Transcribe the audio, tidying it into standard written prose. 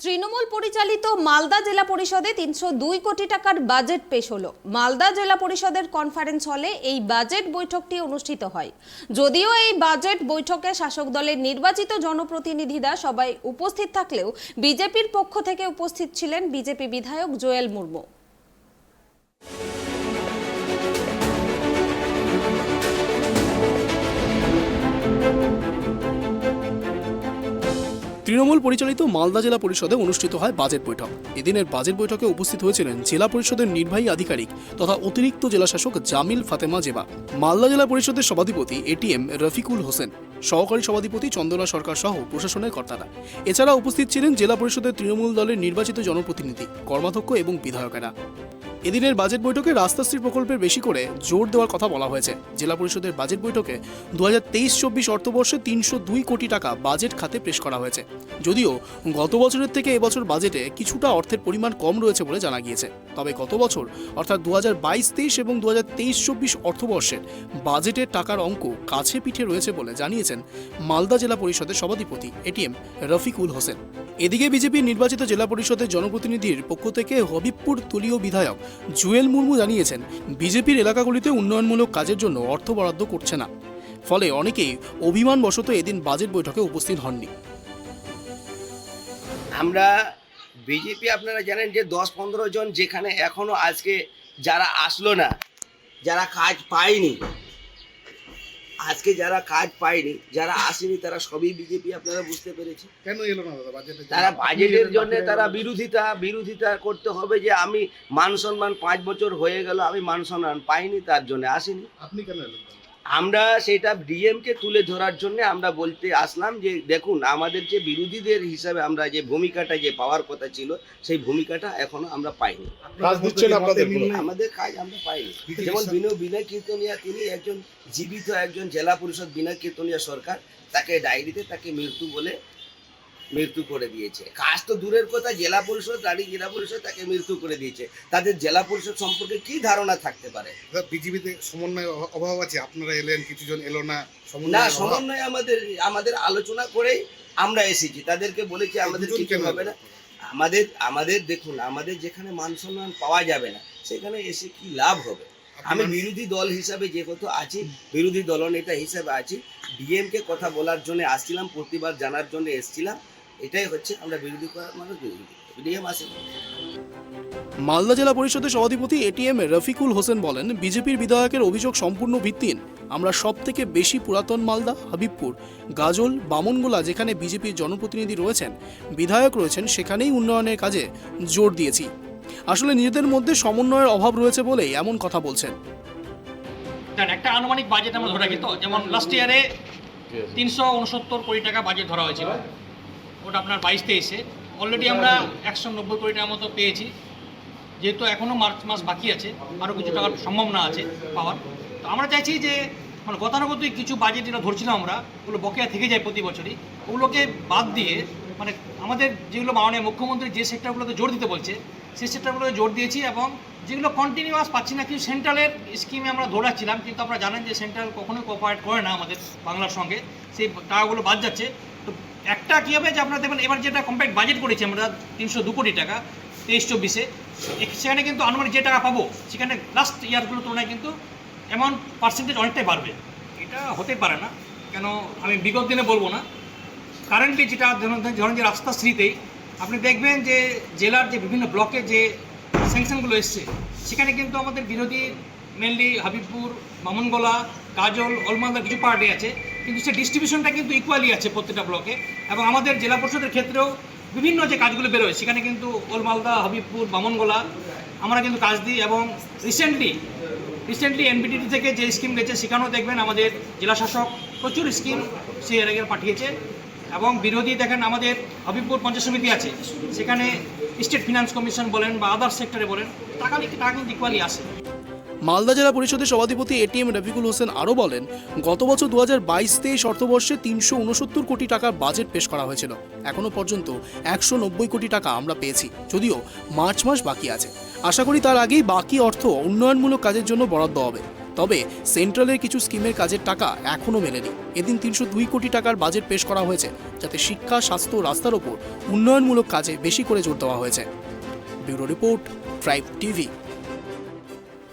তৃণমূল পরিচালিত মালদা জেলা পরিষদে ৩০২ কোটি টাকার বাজেট পেশ হলো। মালদা জেলা পরিষদের কনফারেন্স হলে এই বাজেট বৈঠকটি অনুষ্ঠিত হয়। যদিও এই বাজেট বৈঠকে শাসক দলের নির্বাচিত জনপ্রতিনিধিরা সবাই উপস্থিত থাকলেও বিজেপির পক্ষ থেকে উপস্থিত ছিলেন বিজেপি বিধায়ক জোয়েল মুর্মু। তৃণমূল পরিচালিত মালদা জেলা পরিষদে অনুষ্ঠিত হয় বাজেট বৈঠক। এদিনের বাজেট বৈঠকে উপস্থিত হয়েছিলেন জেলা পরিষদের নির্বাহী আধিকারিক তথা অতিরিক্ত জেলাশাসক জামিল ফাতেমা জেবা, মালদা জেলা পরিষদের সভাধিপতি এটিএম রফিকুল হোসেন, সহকারী সভাধিপতি চন্দনা সরকার সহ প্রশাসনের কর্তারা। এছাড়া উপস্থিত ছিলেন জেলা পরিষদের তৃণমূল দলের নির্বাচিত জনপ্রতিনিধি, কর্মাধ্যক্ষ এবং বিধায়কেরা। এদিনের বাজেট বৈঠকে রাস্তাশ্রী প্রকল্পের বেশি করে জোর দেওয়ার কথা বলা হয়েছে। জেলা পরিষদের বাজেট বৈঠকে 2023-24 অর্থবর্ষে ৩০২ কোটি টাকা বাজেট খাতে পেশ করা হয়েছে। যদিও গত বছরের থেকে এবছর বাজেটে কিছুটা অর্থের পরিমাণ কম রয়েছে বলে জানা গিয়েছে। তবে গত বছর অর্থাৎ 2022-23 এবং 2023-24 অর্থবর্ষের বাজেটের টাকার অঙ্ক কাছে পিঠে রয়েছে বলে জানিয়েছেন মালদা জেলা পরিষদের সভাধিপতি এটিএম রফিকুল হোসেন। এদিকে বিজেপির নির্বাচিত জেলা পরিষদের জনপ্রতিনিধির পক্ষ থেকে হবিবপুর দলীয় বিধায়ক জুয়েল মুর্মু জানিয়েছেন, বিজেপির এলাকাগুলিতে উন্নয়নমূলক কাজের জন্য অর্থ বরাদ্দ করছে না, ফলে অনেকেই অভিমানবশত এদিন বাজেট বৈঠকে উপস্থিত হননি। আমরা বিজেপি আপনারা জানেন যে 10-15 জন যেখানে এখনো আজকে যারা আসলো না, যারা কাজ পায়নি, আজকে যারা কাজ পায়নি, যারা আসেনি, তারা সবই বিজেপি। আপনারা বুঝতে পেরেছি কেন এলো না দাদা বাজেটে? তারা বাজেটের জন্য তারা বিরোধিতা করতে হবে যে আমি মান সম্মান 5 বছর হয়ে গেল, আমি মান সম্মান পাইনি, তার জন্য আসেনি। আপনি কেন এলেন? আমরা সেটা ডিএমকে তুলে ধরার জন্য আমরা বলতে আসলাম যে দেখুন, আমাদের যে বিরোধীদের হিসাবে আমরা যে ভূমিকাটা যে পাওয়ার কথা ছিল, সেই ভূমিকাটা এখনো আমরা পাইনি। আমাদের কাজ আমরা পাইনি। যেমন বিনয় কীর্তনিয়া, তিনি একজন জীবিত একজন জেলা পরিষদ, বিনয় কীর্তনিয়া সরকার, তাকে ডায়েরিতে তাকে মৃত্যু করে দিয়েছে। কাজ তো দূরের কথা, জেলা পরিষদ, রানী জেলা পরিষদ তাকে মৃত্যু করে দিয়েছে। তাদের জেলা পরিষদ সম্পর্কে কি ধারণা থাকতে পারে? বিজেপিতে সমন্বয় অভাব আছে, আপনারা এলেন, কিছুজন এলো না। সমন্বয় আমাদের আলোচনা করেই আমরা এসেছি। তাদেরকে বলেছি আমাদের কিছু হবে না। আমাদের দেখুন, আমাদের যেখানে মান সম্মান পাওয়া যাবে না, সেখানে এসে কি লাভ হবে? আমি বিরোধী দল হিসাবে যেহেতু আছি, বিরোধী দলনেতা হিসাবে আছি, ডিএমকে কথা বলার জন্য আসছিলাম, প্রতিবাদ জানার জন্য এসেছিলাম। এটাই হচ্ছে, আমরা বিরোধী করার মানুষ, ডিএম আসে। মালদা জেলা পরিষদের সভাধিপতি এটিএম রফিকুল হোসেন বলেন, বিজেপির বিধায়কের অভিযোগ সম্পূর্ণ ভিত্তিহীন। আমরা সব থেকে বেশি পুরাতন মালদা, হাবিবপুর, গাজল, বামনগোলা, যেখানে বিজেপির জনপ্রতিনিধি রয়েছেন, বিধায়ক রয়েছেন, সেখানেই উন্নয়নের কাজে জোর দিয়েছি। আসলে নিজেদের মধ্যে সমন্বয়ের অভাব রয়েছে বলেই এমন কথা বলছেন। একটা আনুমানিক বাজেট আমরা ধরে রাখি, তো যেমন লাস্ট ইয়ারে 369 কোটি টাকা বাজেট ধরা হয়েছিল, ওটা আপনার 22-23-এ অলরেডি আমরা 190 কোটি টাকার মতো পেয়েছি। যেহেতু এখনও মার্চ মাস বাকি আছে, আরও কিছু টাকার সম্ভাবনা আছে পাওয়ার। তো আমরা চাইছি যে মানে গতানুগতিক কিছু বাজেট যেটা ধরছিলাম আমরা, ওগুলো বকেয়া থেকে যায় প্রতি বছরই, ওগুলোকে বাদ দিয়ে মানে আমাদের যেগুলো মাননীয় মুখ্যমন্ত্রী যে সেক্টরগুলোতে জোর দিতে বলছে, সেই সেক্টরগুলোতে জোর দিয়েছি। এবং যেগুলো কন্টিনিউয়াস পাচ্ছি না, কিছু সেন্ট্রালের স্কিমে আমরা দৌড়াচ্ছিলাম, কিন্তু আপনারা জানেন যে সেন্ট্রাল কখনোই কোঅপারেট করে না আমাদের বাংলার সঙ্গে, সেই টাকাগুলো বাদ যাচ্ছে। তো একটা কী হবে যে আপনারা দেখবেন, এবার যেটা কম্প্যাক্ট বাজেট করেছি আমরা 302 কোটি টাকা 23-24-এ, সেখানে কিন্তু আনুমানিক যে টাকা পাবো, সেখানে লাস্ট ইয়ারগুলোর তুলনায় কিন্তু অ্যামাউন্ট পার্সেন্টেজ অনেকটাই বাড়বে। এটা হতে পারে না, কেন আমি বিগত দিনে বলবো না, কারেন্টলি যেটা ধরেন যে রাস্তাশ্রীতেই আপনি দেখবেন যে জেলার যে বিভিন্ন ব্লকে যে স্যাংশনগুলো এসছে, সেখানে কিন্তু আমাদের বিরোধী মেনলি হাবিবপুর, বামনগোলা, গাজল, অলমালদার কিছু পার্টি আছে, কিন্তু সে ডিস্ট্রিবিউশনটা কিন্তু ইকুয়ালি আছে প্রত্যেকটা ব্লকে। এবং আমাদের জেলা পরিষদের ক্ষেত্রেও বিভিন্ন যে কাজগুলো বেরোয়, সেখানে কিন্তু অলমালদা, হাবিবপুর, বামনগোলা আমরা কিন্তু কাজ দিই। এবং রিসেন্টলি এনবিডিটি থেকে যে স্কিম গেছে, সেখানেও দেখবেন আমাদের জেলা শাসক প্রচুর স্কিম সে এর আগে পাঠিয়েছে। এবং বিরোধী দেখেন আমাদের হাবিবপুর পঞ্চায়েত সমিতি আছে, সেখানে স্টেট ফিনান্স কমিশন বলেন বা আদার সেক্টরে বলেন, টাকা কিন্তু ইকুয়ালি আসে। মালদা জেলা পরিষদের সভাধিপতি এটিএম রফিকুল হোসেন আরও বলেন, গত বছর 2022-23 অর্থবর্ষে 369 কোটি টাকার বাজেট পেশ করা হয়েছিল। এখনও পর্যন্ত 190 কোটি টাকা আমরা পেয়েছি, যদিও মার্চ মাস বাকি আছে। আশা করি তার আগেই বাকি অর্থ উন্নয়নমূলক কাজের জন্য বরাদ্দ হবে। তবে সেন্ট্রালের কিছু স্কিমের কাজের টাকা এখনও মেলেনি। এদিন 302 কোটি টাকার বাজেট পেশ করা হয়েছে, যাতে শিক্ষা, স্বাস্থ্য, রাস্তার ওপর উন্নয়নমূলক কাজে বেশি করে জোর দেওয়া হয়েছে। Bureau report, tribe TV.